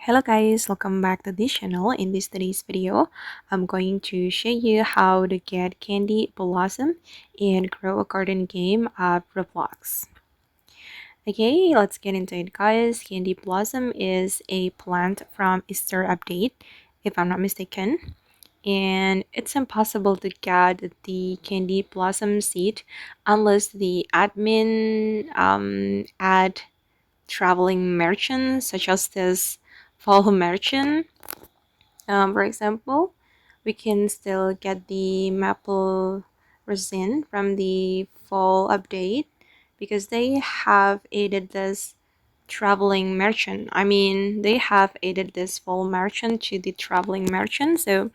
Hello guys, welcome back to this channel. In today's video, I'm going to show you how to get Candy Blossom and grow a garden game of Roblox. Okay, let's get into it guys. Candy Blossom is a plant from Easter update, if I'm not mistaken. And it's impossible to get the Candy Blossom seed unless the admin add traveling merchants such as this fall merchant. For example, we can still get the maple resin from the fall update because they have added this traveling merchant. They have added this fall merchant to the traveling merchant, so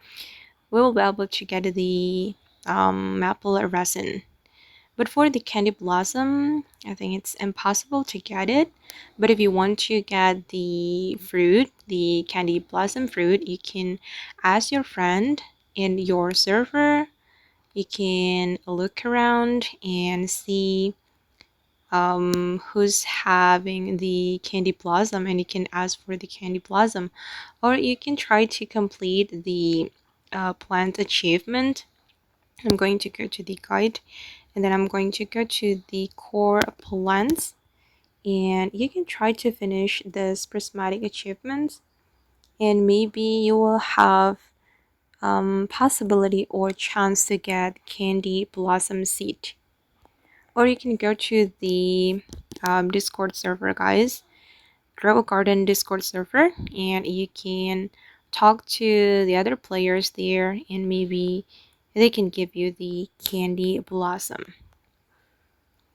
we will be able to get the maple resin. But for the candy blossom, I think it's impossible to get it. But if you want to get the fruit, the candy blossom fruit, you can ask your friend in your server. You can look around and see who's having the candy blossom, and you can ask for the candy blossom. Or you can try to complete the plant achievement. I'm going to go to the guide, and then I'm going to go to the core plants, and you can try to finish this prismatic achievements, and maybe you will have possibility or chance to get candy blossom seed. Or you can go to the Discord server guys, Grow a Garden Discord server, and you can talk to the other players there, and maybe they can give you the candy blossom.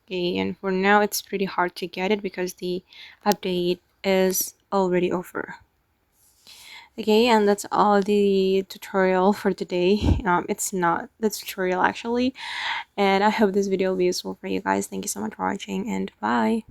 Okay, and for now it's pretty hard to get it because the update is already over. Okay, and that's all the tutorial for today. It's not the tutorial actually, and I hope this video will be useful for you guys. Thank you so much for watching, and bye.